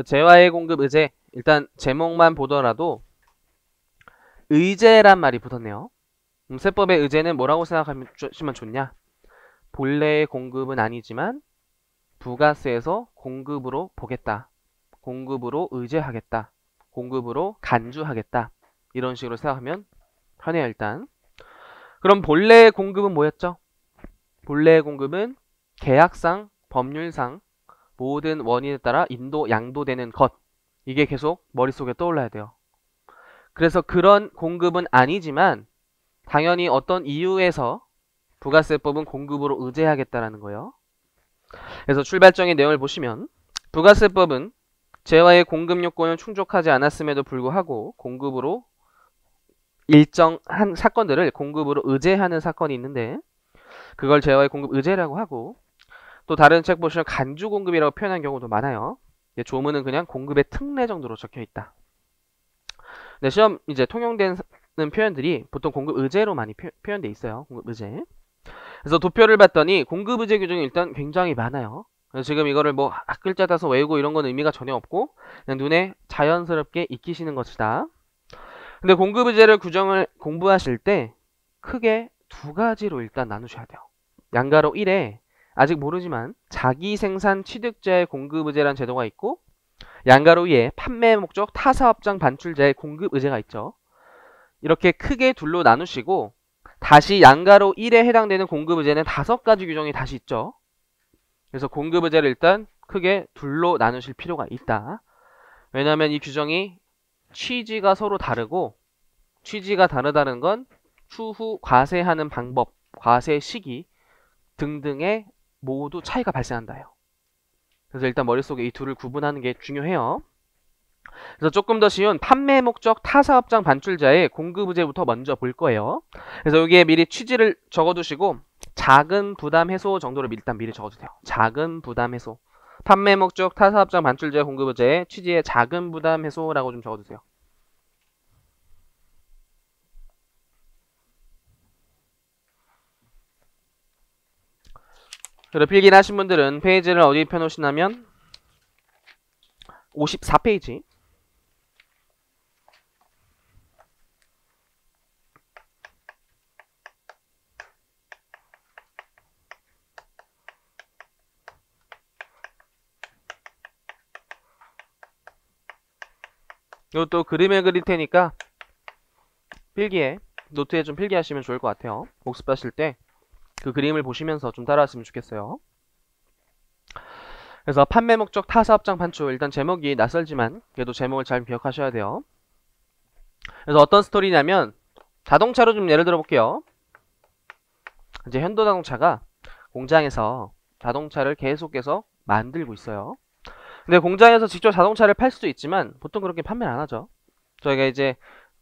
재화의 공급 의제, 일단 제목만 보더라도 의제란 말이 붙었네요. 세법의 의제는 뭐라고 생각하시면 좋냐? 본래의 공급은 아니지만 부가세에서 공급으로 보겠다. 공급으로 의제하겠다. 공급으로 간주하겠다. 이런 식으로 생각하면 편해요, 일단. 그럼 본래의 공급은 뭐였죠? 본래의 공급은 계약상, 법률상 모든 원인에 따라 양도되는 것. 이게 계속 머릿속에 떠올라야 돼요. 그래서 그런 공급은 아니지만 당연히 어떤 이유에서 부가세법은 공급으로 의제하겠다라는 거예요. 그래서 출발점의 내용을 보시면 부가세법은 재화의 공급 요건을 충족하지 않았음에도 불구하고 공급으로 일정한 사건들을 공급으로 의제하는 사건이 있는데 그걸 재화의 공급 의제라고 하고 또 다른 책 보시면 간주 공급이라고 표현한 경우도 많아요. 조문은 그냥 공급의 특례 정도로 적혀 있다. 네, 시험 이제 통용되는 표현들이 보통 공급 의제로 많이 표현돼 있어요. 공급 의제. 그래서 도표를 봤더니 공급 의제 규정이 일단 굉장히 많아요. 그래서 지금 이거를 뭐 글자 따서 외우고 이런 건 의미가 전혀 없고 그냥 눈에 자연스럽게 익히시는 것이다. 근데 공급 의제를 규정을 공부하실 때 크게 두 가지로 일단 나누셔야 돼요. 양가로 1에 아직 모르지만 자기 생산 취득자의 공급 의제라는 제도가 있고 양가로 2에 판매 목적 타사업장 반출자의 공급 의제가 있죠. 이렇게 크게 둘로 나누시고 다시 양가로 1에 해당되는 공급 의제는 5가지 규정이 다시 있죠. 그래서 공급 의제를 일단 크게 둘로 나누실 필요가 있다. 왜냐하면 이 규정이 취지가 서로 다르고 취지가 다르다는 건 추후 과세하는 방법, 과세 시기 등등의 모두 차이가 발생한다요. 그래서 일단 머릿속에 이 둘을 구분하는 게 중요해요. 그래서 조금 더 쉬운 판매 목적 타사업장 반출자의 공급 의제부터 먼저 볼 거예요. 그래서 여기에 미리 취지를 적어두시고 작은 부담 해소 정도를 일단 미리 적어주세요. 작은 부담 해소. 판매 목적 타사업장 반출자의 공급 의제의 취지의 작은 부담 해소라고 좀 적어주세요. 그리고 필기를 하신 분들은 페이지를 어디 펴놓으시냐면 54페이지. 이것도 그림을 그릴 테니까 필기에 노트에 좀 필기하시면 좋을 것 같아요. 복습하실 때 그 그림을 보시면서 좀 따라왔으면 좋겠어요. 그래서 판매 목적 타사업장 반출, 일단 제목이 낯설지만 그래도 제목을 잘 기억하셔야 돼요. 그래서 어떤 스토리냐면 자동차로 좀 예를 들어 볼게요. 이제 현도자동차가 공장에서 자동차를 계속해서 만들고 있어요. 근데 공장에서 직접 자동차를 팔 수도 있지만 보통 그렇게 판매를 안 하죠. 저희가 이제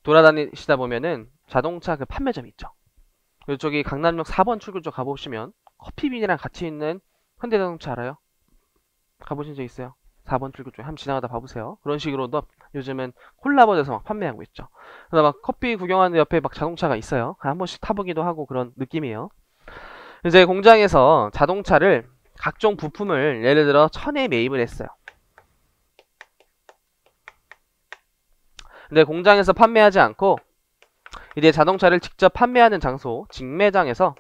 돌아다니시다 보면은 자동차 그 판매점이 있죠. 그리고 저기 강남역 4번 출구 쪽 가보시면 커피빈이랑 같이 있는 현대자동차 알아요? 가보신 적 있어요? 4번 출구 쪽에 한번 지나가다 봐보세요. 그런 식으로도 요즘은 콜라보돼서 막 판매하고 있죠. 그래서 막 커피 구경하는 옆에 막 자동차가 있어요. 한 번씩 타보기도 하고 그런 느낌이에요. 이제 공장에서 자동차를 각종 부품을 예를 들어 1000에 매입을 했어요. 근데 공장에서 판매하지 않고 이제 자동차를 직접 판매하는 장소 직매장에서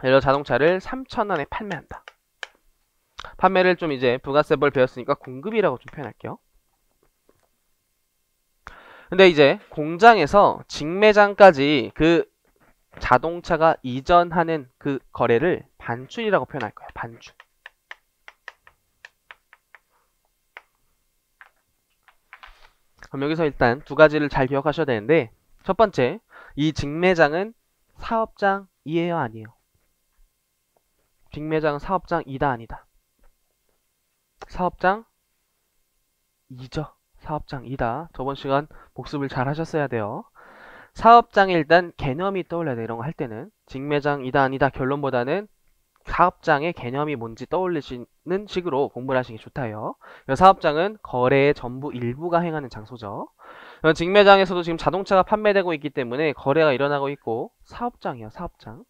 예를 들어 자동차를 3000원에 판매한다. 판매를 좀 이제 부가세법을 배웠으니까 공급이라고 좀 표현할게요. 근데 이제 공장에서 직매장까지 그 자동차가 이전하는 그 거래를 반출이라고 표현할 거예요. 반출. 그럼 여기서 일단 두 가지를 잘 기억하셔야 되는데 첫 번째, 이 직매장은 사업장이에요, 아니에요? 직매장은 사업장이다, 아니다? 사업장이죠. 사업장이다. 저번 시간 복습을 잘 하셨어야 돼요. 사업장에 일단 개념이 떠올라야 돼. 이런 거 할 때는 직매장이다, 아니다 결론보다는 사업장의 개념이 뭔지 떠올리시는 식으로 공부를 하시는 게 좋다요. 사업장은 거래의 전부 일부가 행하는 장소죠. 직매장에서도 지금 자동차가 판매되고 있기 때문에 거래가 일어나고 있고 사업장이에요. 사업장.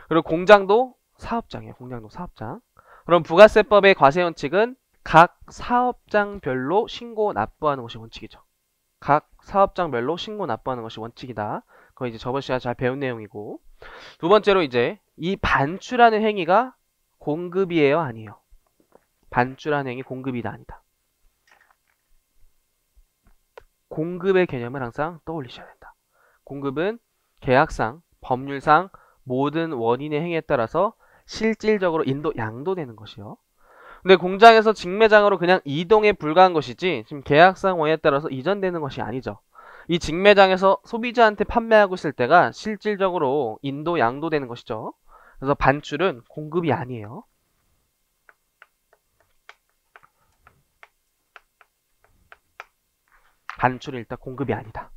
그리고 공장도 사업장이에요. 공장도 사업장. 그럼 부가세법의 과세원칙은 각 사업장별로 신고 납부하는 것이 원칙이죠. 각 사업장별로 신고 납부하는 것이 원칙이다. 그거 이제 저번 시간에 잘 배운 내용이고. 두 번째로 이제 이 반출하는 행위가 공급이에요, 아니에요? 반출하는 행위 공급이다, 아니다. 공급의 개념을 항상 떠올리셔야 된다. 공급은 계약상, 법률상 모든 원인의 행위에 따라서 실질적으로 양도되는 것이요. 근데 공장에서 직매장으로 그냥 이동에 불과한 것이지 지금 계약상 원인에 따라서 이전되는 것이 아니죠. 이 직매장에서 소비자한테 판매하고 있을 때가 실질적으로 양도되는 것이죠. 그래서 반출은 공급이 아니에요. 반출은 일단 공급이 아니다.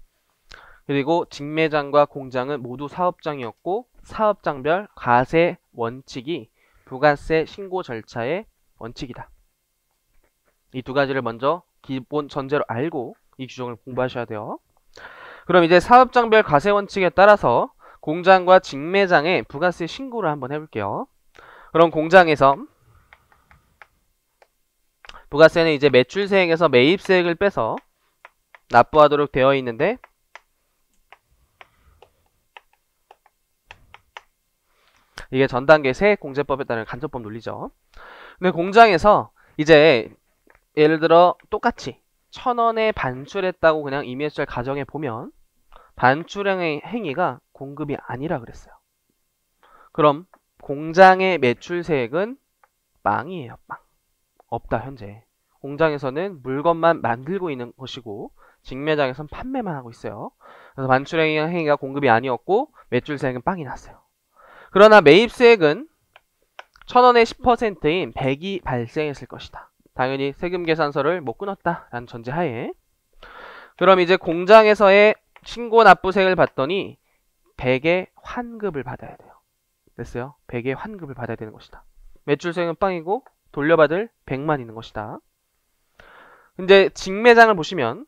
그리고 직매장과 공장은 모두 사업장이었고 사업장별 과세 원칙이 부가세 신고 절차의 원칙이다. 이 두 가지를 먼저 기본 전제로 알고 이 규정을 공부하셔야 돼요. 그럼 이제 사업장별 과세 원칙에 따라서 공장과 직매장의 부가세 신고를 한번 해볼게요. 그럼 공장에서 부가세는 이제 매출세액에서 매입세액을 빼서 납부하도록 되어 있는데 이게 전 단계 세액공제법에 따른 간접법 논리죠. 근데 공장에서 이제 예를 들어 똑같이 1,000원에 반출했다고 그냥 이미지를 가정해 보면 반출행의 행위가 공급이 아니라 그랬어요. 그럼 공장의 매출세액은 빵이에요, 빵. 없다, 현재. 공장에서는 물건만 만들고 있는 것이고 직매장에서는 판매만 하고 있어요. 그래서 반출행의 행위가 공급이 아니었고 매출세액은 빵이 났어요. 그러나 매입세액은 1,000원의 10%인 100이 발생했을 것이다. 당연히 세금계산서를 못 끊었다라는 전제하에. 그럼 이제 공장에서의 신고 납부세액을 받더니 100의 환급을 받아야 돼요. 됐어요? 100의 환급을 받아야 되는 것이다. 매출세액은 빵이고 돌려받을 100만 있는 것이다. 근데 직매장을 보시면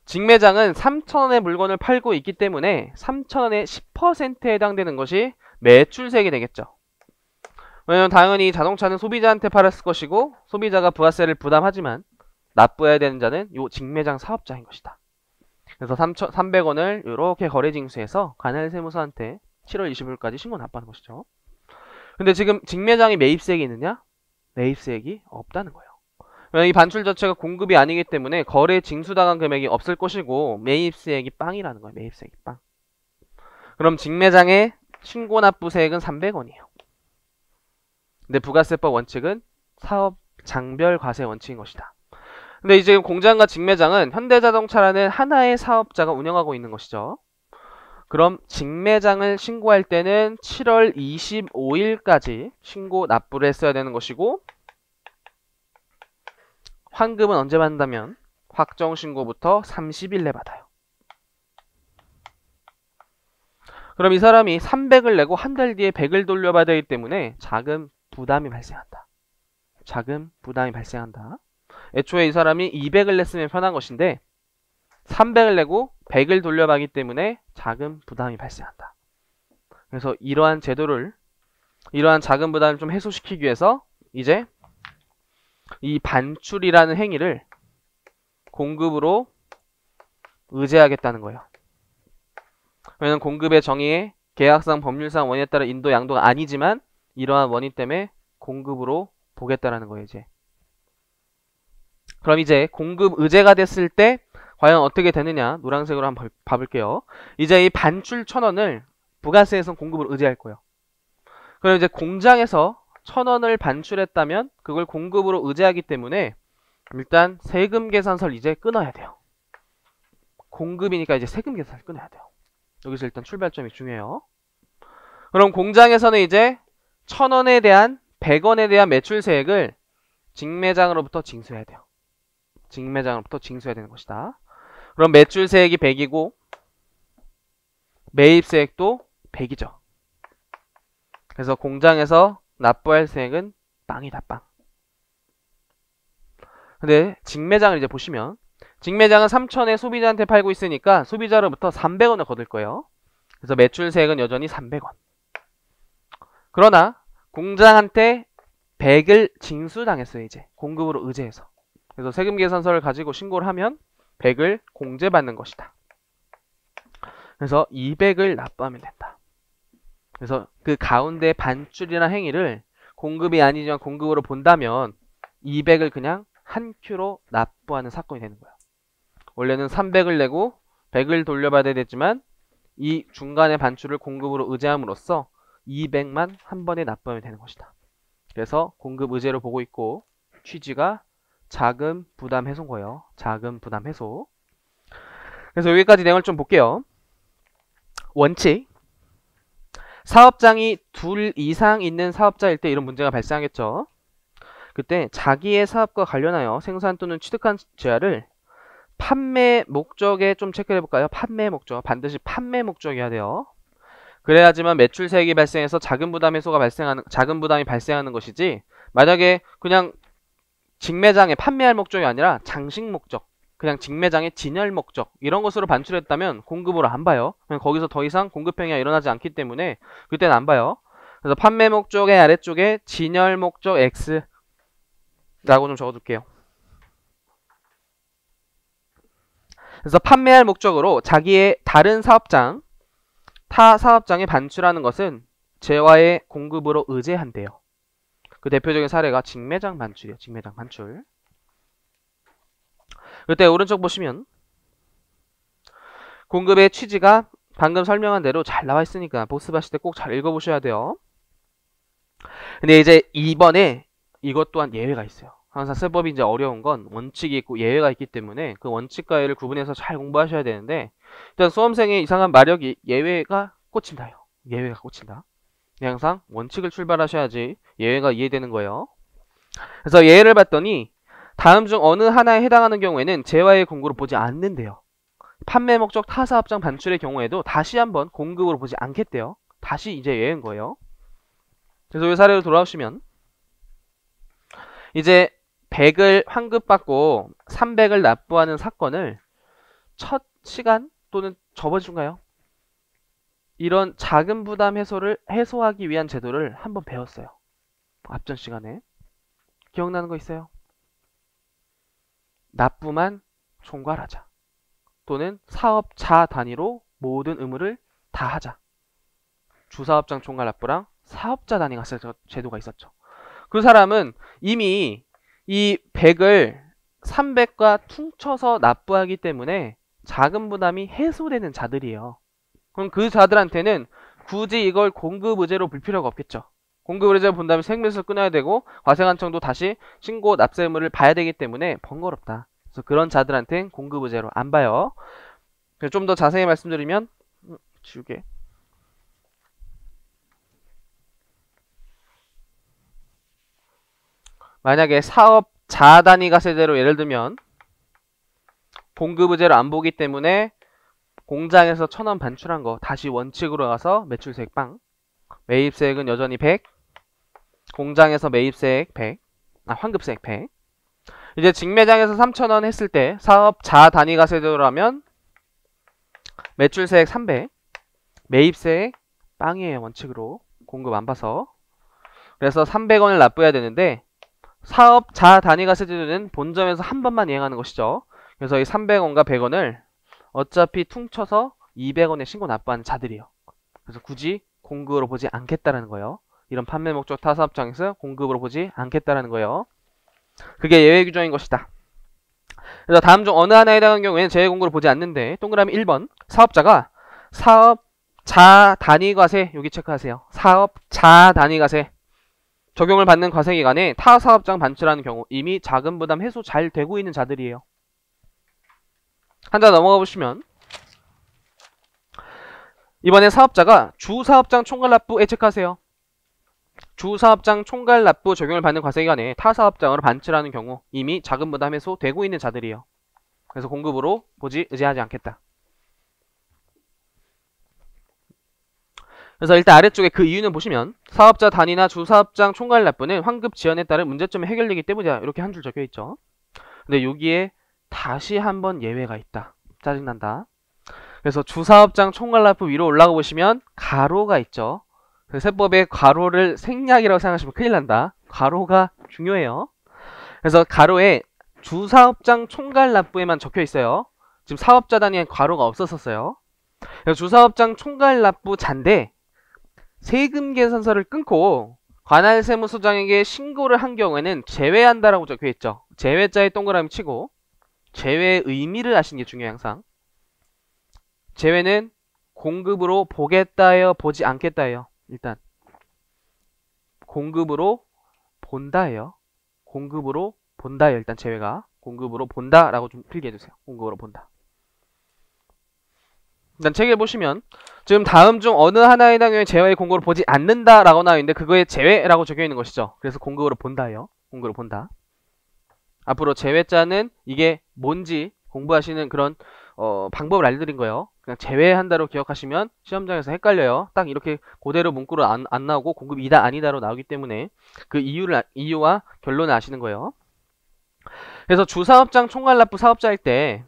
직매장은 3,000원의 물건을 팔고 있기 때문에 3,000원의 10%에 해당되는 것이 매출세액이 되겠죠. 왜냐면 당연히 자동차는 소비자한테 팔았을 것이고 소비자가 부가세를 부담하지만 납부해야 되는 자는 요 직매장 사업자인 것이다. 그래서 300원을 이렇게 거래징수해서 관할세무서한테 7월 20일까지 신고 납부하는 것이죠. 근데 지금 직매장이 매입세액이 있느냐? 매입세액이 없다는 거예요. 왜냐면 이 반출 자체가 공급이 아니기 때문에 거래 징수당한 금액이 없을 것이고 매입세액이 빵이라는 거예요. 매입세액이 빵. 그럼 직매장의 신고납부세액은 300원이에요. 근데 부가세법 원칙은 사업 장별 과세 원칙인 것이다. 근데 이제 공장과 직매장은 현대자동차라는 하나의 사업자가 운영하고 있는 것이죠. 그럼 직매장을 신고할 때는 7월 25일까지 신고 납부를 했어야 되는 것이고 환급은 언제 받는다면 확정신고부터 30일 내 받아요. 그럼 이 사람이 300을 내고 한 달 뒤에 100을 돌려받아야 하기 때문에 자금 부담이 발생한다. 자금 부담이 발생한다. 애초에 이 사람이 200을 냈으면 편한 것인데 300을 내고 100을 돌려받기 때문에 자금 부담이 발생한다. 그래서 이러한 자금 부담을 좀 해소시키기 위해서 이제 이 반출이라는 행위를 공급으로 의제하겠다는 거예요. 왜냐면 공급의 정의에 계약상 법률상 원인에 따라 양도가 아니지만 이러한 원인 때문에 공급으로 보겠다라는 거예요, 이제. 그럼 이제 공급 의제가 됐을 때 과연 어떻게 되느냐? 노란색으로 한번 봐볼게요. 이제 이 반출 1,000원을 부가세에서 공급으로 의제할 거예요. 그럼 이제 공장에서 1,000원을 반출했다면 그걸 공급으로 의제하기 때문에 일단 세금 계산서를 이제 끊어야 돼요. 공급이니까 이제 세금 계산을 끊어야 돼요. 여기서 일단 출발점이 중요해요. 그럼 공장에서는 이제 1,000원에 대한 100원에 대한 매출세액을 직매장으로부터 징수해야 돼요. 직매장으로부터 징수해야 되는 것이다. 그럼 매출세액이 100이고 매입세액도 100이죠. 그래서 공장에서 납부할 세액은 빵이다, 빵. 근데 직매장을 이제 보시면 직매장은 3,000원에 소비자한테 팔고 있으니까 소비자로부터 300원을 거둘 거예요. 그래서 매출세액은 여전히 300원. 그러나 공장한테 100을 징수당했어요. 이제 공급으로 의제해서. 그래서 세금계산서를 가지고 신고를 하면 100을 공제받는 것이다. 그래서 200을 납부하면 된다. 그래서 그 가운데 반출이나 행위를 공급이 아니지만 공급으로 본다면 200을 그냥 한 큐로 납부하는 사건이 되는 거야. 원래는 300을 내고 100을 돌려받아야 되지만 이 중간의 반출을 공급으로 의제함으로써 200만 한 번에 납부하면 되는 것이다. 그래서 공급 의제로 보고 있고 취지가 자금 부담 해소인 거예요. 자금 부담 해소. 그래서 여기까지 내용을 좀 볼게요. 원칙. 사업장이 둘 이상 있는 사업자일 때 이런 문제가 발생하겠죠. 그때 자기의 사업과 관련하여 생산 또는 취득한 재화를 판매 목적에 좀 체크해 볼까요? 판매 목적. 반드시 판매 목적이어야 돼요. 그래야지만 매출세액이 발생해서 자금 부담이 발생하는 것이지, 만약에 그냥 직매장에 판매할 목적이 아니라 장식 목적, 그냥 직매장의 진열 목적 이런 것으로 반출했다면 공급으로 안 봐요. 그냥 거기서 더 이상 공급 행위가 일어나지 않기 때문에 그때는 안 봐요. 그래서 판매 목적의 아래쪽에 진열 목적 X 라고 좀 적어둘게요. 그래서 판매할 목적으로 자기의 다른 사업장, 타 사업장에 반출하는 것은 재화의 공급으로 의제한대요. 그 대표적인 사례가 직매장 반출이에요. 직매장 반출. 그때 오른쪽 보시면 공급의 취지가 방금 설명한 대로 잘 나와 있으니까 보습하실 때 꼭 잘 읽어보셔야 돼요. 근데 이제 이번에 이것 또한 예외가 있어요. 항상 세법이 이제 어려운 건 원칙이 있고 예외가 있기 때문에 그 원칙과 예외를 구분해서 잘 공부하셔야 되는데, 일단 수험생의 이상한 마력이 예외가 꽂힌다요. 예외가 꽂힌다. 항상 원칙을 출발하셔야지 예외가 이해되는 거예요. 그래서 예외를 봤더니 다음 중 어느 하나에 해당하는 경우에는 재화의 공급으로 보지 않는데요. 판매 목적 타사업장 반출의 경우에도 다시 한번 공급으로 보지 않겠대요. 다시 이제 예외인 거예요. 그래서 이 사례로 돌아오시면 이제 100을 환급받고 300을 납부하는 사건을 첫 시간 또는 저번 주인가요? 이런 자금 부담 해소를 해소하기 위한 제도를 한번 배웠어요. 앞전 시간에. 기억나는 거 있어요? 납부만 총괄하자. 또는 사업자 단위로 모든 의무를 다 하자. 주사업장 총괄 납부랑 사업자 단위가 제도가 있었죠. 그 사람은 이미 이 100을 300과 퉁쳐서 납부하기 때문에 자금 부담이 해소되는 자들이에요. 그럼 그 자들한테는 굳이 이걸 공급 의제로 볼 필요가 없겠죠. 공급 의제로 본다면 생매수를 끊어야 되고 과세관청도 다시 신고 납세 의무를 봐야 되기 때문에 번거롭다. 그래서 그런 자들한테는 공급 의제로 안 봐요. 좀 더 자세히 말씀드리면 지우개. 만약에 사업자 단위가 세대로 예를 들면 공급 의제로 안 보기 때문에 공장에서 1000원 반출한 거 다시 원칙으로 가서 매출세액 빵, 매입세액은 여전히 100, 공장에서 매입세액 100, 환급세액 100. 이제 직매장에서 3000원 했을 때 사업자 단위가 세대로라면 매출세액 300, 매입세액 빵이에요. 원칙으로 공급 안 봐서. 그래서 300원을 납부해야 되는데 사업자 단위가 세제도는 본점에서 한 번만 이행하는 것이죠. 그래서 이 300원과 100원을 어차피 퉁쳐서 200원에 신고 납부하는 자들이에요. 그래서 굳이 공급으로 보지 않겠다라는 거예요. 이런 판매 목적 타사업장에서 공급으로 보지 않겠다라는 거예요. 그게 예외 규정인 것이다. 그래서 다음 중 어느 하나에 해당하는 경우에는 재외 공급으로 보지 않는데, 동그라미 1번 사업자가 사업자 단위 과세, 여기 체크하세요. 사업자 단위 과세 적용을 받는 과세기간에 타 사업장 반출하는 경우 이미 자금 부담 해소 잘 되고 있는 자들이에요. 한자 넘어가 보시면 이번에 사업자가 주사업장 총괄 납부에 체크하세요. 주사업장 총괄 납부 적용을 받는 과세기간에 타 사업장으로 반출하는 경우 이미 자금 부담 해소 되고 있는 자들이에요. 그래서 공급으로 보지 의지하지 않겠다. 그래서 일단 아래쪽에 그 이유는 보시면 사업자 단위나 주사업장 총괄 납부는 환급 지연에 따른 문제점이 해결되기 때문이다. 이렇게 한 줄 적혀 있죠. 근데 여기에 다시 한번 예외가 있다. 짜증난다. 그래서 주사업장 총괄 납부 위로 올라가 보시면 가로가 있죠. 세법의 가로를 생략이라고 생각하시면 큰일 난다. 괄호가 중요해요. 그래서 괄호에 주사업장 총괄납부에만 적혀 있어요. 지금 사업자 단위에 괄호가 없었었어요. 그래서 주사업장 총괄납부자인데 세금 계산서를 끊고 관할 세무서장에게 신고를 한 경우에는 제외한다라고 적혀 있죠. 제외자에 동그라미 치고 제외의 의미를 아시는 게 중요해요. 항상 제외는 공급으로 보겠다예요, 보지 않겠다예요. 일단 공급으로 본다예요. 공급으로 본다예요. 일단 제외가 공급으로 본다라고 좀 필기해 주세요. 공급으로 본다. 일단 책에 보시면 지금 다음 중 어느 하나에 해당하는 제외의 공급으로 보지 않는다라고 나와 있는데 그거에 제외라고 적혀 있는 것이죠. 그래서 공급으로 본다예요. 공급으로 본다. 앞으로 제외자는 이게 뭔지 공부하시는 그런 방법을 알려드린 거예요. 그냥 제외한다로 기억하시면 시험장에서 헷갈려요. 딱 이렇게 그대로 문구로 안 나오고 공급이다 아니다로 나오기 때문에 그 이유와 결론을 아시는 거예요. 그래서 주사업장 총괄납부 사업자일 때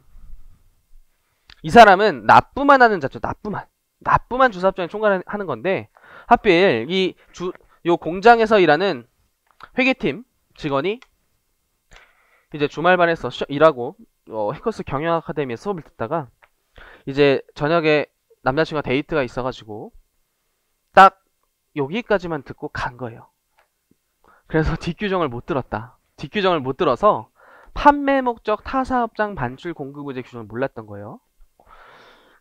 이 사람은 납부만 하는 자죠. 납부만 주사업장에 총괄하는 건데 하필 요 공장에서 일하는 회계팀 직원이 이제 주말반에서 일하고 해커스 경영 아카데미에 수업을 듣다가 이제 저녁에 남자친구가 데이트가 있어가지고 딱 여기까지만 듣고 간 거예요. 그래서 뒷규정을 못 들었다. 뒷규정을 못 들어서 판매 목적 타사업장 반출 공급 의제 규정을 몰랐던 거예요.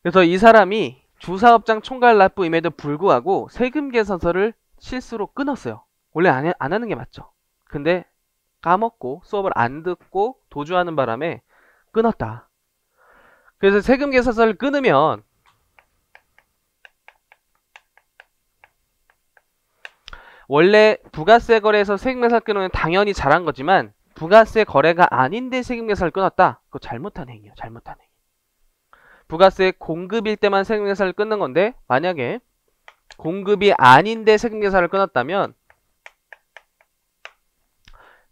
그래서 이 사람이 주사업장 총괄납부임에도 불구하고 세금 계산서를 실수로 끊었어요. 원래 안 하는 게 맞죠. 근데 까먹고 수업을 안 듣고 도주하는 바람에 끊었다. 그래서 세금 계산서를 끊으면 원래 부가세 거래에서 세금 계산을 끊으면 당연히 잘한 거지만 부가세 거래가 아닌데 세금 계산을 끊었다. 그거 잘못한 행위예요. 잘못한 행위. 부가세 공급일 때만 세금 계산을 끊는 건데 만약에 공급이 아닌데 세금 계산을 끊었다면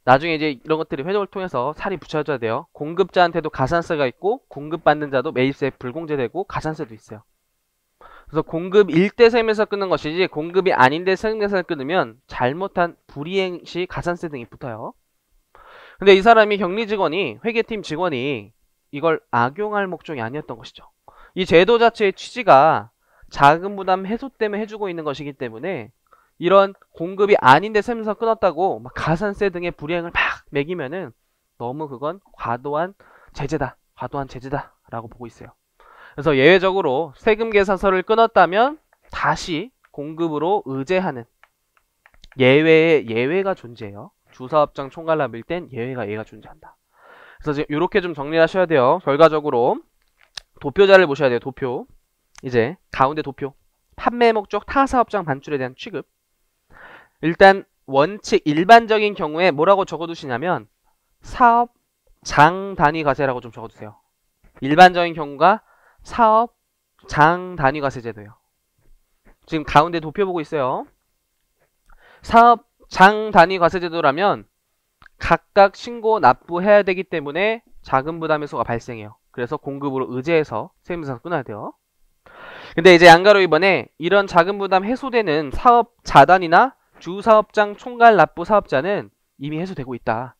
나중에 이제 이런 것들이 회적을 통해서 살이 붙여줘야 돼요. 공급자한테도 가산세가 있고 공급받는 자도 매입세 불공제되고 가산세도 있어요. 그래서 공급일 때 세금 계산을 끊는 것이지 공급이 아닌데 세금 계산을 끊으면 잘못한 불이행 시 가산세 등이 붙어요. 근데 이 사람이 격리 직원이 회계팀 직원이 이걸 악용할 목적이 아니었던 것이죠. 이 제도 자체의 취지가 자금 부담 해소 때문에 해주고 있는 것이기 때문에 이런 공급이 아닌데 세무서 끊었다고 막 가산세 등의 불이행을 막 매기면은 너무 그건 과도한 제재다라고 보고 있어요. 그래서 예외적으로 세금 계산서를 끊었다면 다시 공급으로 의제하는 예외가 존재해요. 주사업장 총괄납부일 땐 예외가 존재한다. 그래서 이렇게 좀 정리를 하셔야 돼요. 결과적으로 도표자를 보셔야 돼요. 도표. 이제 가운데 도표. 판매 목적 타사업장 반출에 대한 취급. 일단 원칙 일반적인 경우에 뭐라고 적어두시냐면 사업장 단위 과세라고 좀 적어두세요. 일반적인 경우가 사업장 단위 과세 제도예요. 지금 가운데 도표 보고 있어요. 사업장 단위 과세 제도라면 각각 신고 납부해야 되기 때문에 자금 부담 해소가 발생해요. 그래서 공급으로 의제해서 세금 계산서 끊어야 돼요. 근데 이제 양가로 이번에 이런 자금 부담 해소되는 사업자단이나 주사업장 총괄납부 사업자는 이미 해소되고 있다.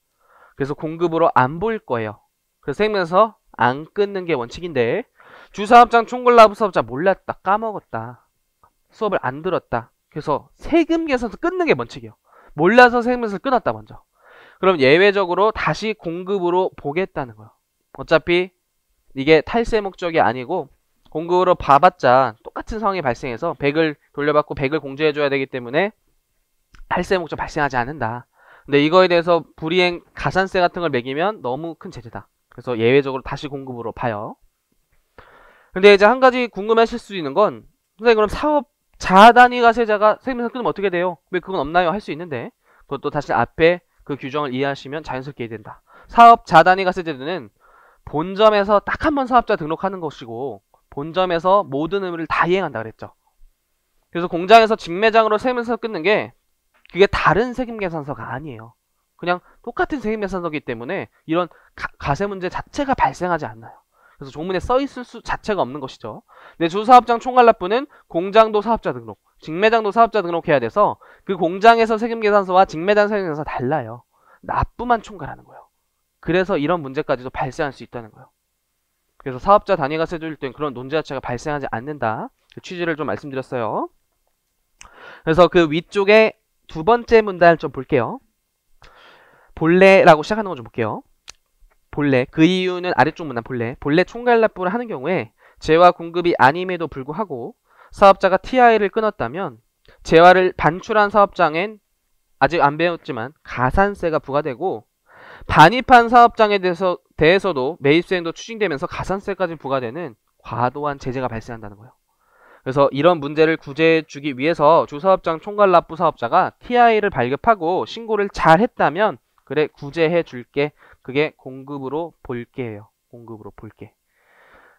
그래서 공급으로 안 보일 거예요. 그래서 세금 계산서 안 끊는 게 원칙인데 주사업장 총괄납부 사업자 몰랐다, 까먹었다, 수업을 안 들었다. 그래서 세금 계산서 끊는 게 원칙이에요. 몰라서 세금 계산서 끊었다 먼저. 그럼 예외적으로 다시 공급으로 보겠다는 거예요. 어차피 이게 탈세 목적이 아니고 공급으로 봐봤자 똑같은 상황이 발생해서 100을 돌려받고 100을 공제해줘야 되기 때문에 탈세 목적 발생하지 않는다. 근데 이거에 대해서 불이행 가산세 같은 걸 매기면 너무 큰 제재다. 그래서 예외적으로 다시 공급으로 봐요. 근데 이제 한 가지 궁금하실 수 있는 건 선생님 그럼 사업자 단위 과세자가 세금 계산 끊으면 어떻게 돼요? 왜 그건 없나요? 할 수 있는데 그것도 다시 앞에 그 규정을 이해하시면 자연스럽게 이해된다. 사업자 단위 과세 제도는 본점에서 딱 한 번 사업자 등록하는 것이고 본점에서 모든 의무를 다 이행한다 그랬죠. 그래서 공장에서 직매장으로 세금 계산서 끊는 게 그게 다른 세금 계산서가 아니에요. 그냥 똑같은 세금 계산서이기 때문에 이런 가세 문제 자체가 발생하지 않나요. 그래서 조문에 써 있을 수 자체가 없는 것이죠. 근데 주사업장 총괄납부는 공장도 사업자 등록, 직매장도 사업자 등록해야 돼서 그 공장에서 세금계산서와 직매장 세금계산서 달라요. 납부만 총괄하는 거예요. 그래서 이런 문제까지도 발생할 수 있다는 거예요. 그래서 사업자 단위가 세조일 땐 그런 논제 자체가 발생하지 않는다. 그 취지를 좀 말씀드렸어요. 그래서 그 위쪽에 두 번째 문단을 좀 볼게요. 본래라고 시작하는 거 좀 볼게요. 본래. 그 이유는 아래쪽 문단 본래. 본래 총괄 납부를 하는 경우에 재화 공급이 아님에도 불구하고 사업자가 TI를 끊었다면 재화를 반출한 사업장엔 아직 안 배웠지만 가산세가 부과되고 반입한 사업장에 대해서도 매입수행도 추징되면서 가산세까지 부과되는 과도한 제재가 발생한다는 거예요. 그래서 이런 문제를 구제해주기 위해서 주사업장 총괄납부 사업자가 TI를 발급하고 신고를 잘 했다면 그래 구제해 줄게. 그게 공급으로 볼게예요. 공급으로 볼게.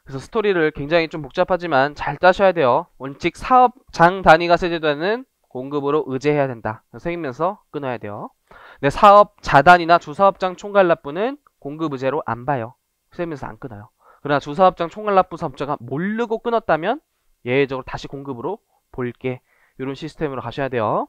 그래서 스토리를 굉장히 좀 복잡하지만 잘 따셔야 돼요. 원칙 사업장 단위가 세제되는 공급으로 의제해야 된다. 생기면서 끊어야 돼요. 근데 사업 자단이나 주사업장 총괄납부는 공급 의제로 안 봐요. 세면서 안 끊어요. 그러나 주사업장 총괄납부 사업자가 모르고 끊었다면 예외적으로 다시 공급으로 볼게. 이런 시스템으로 가셔야 돼요.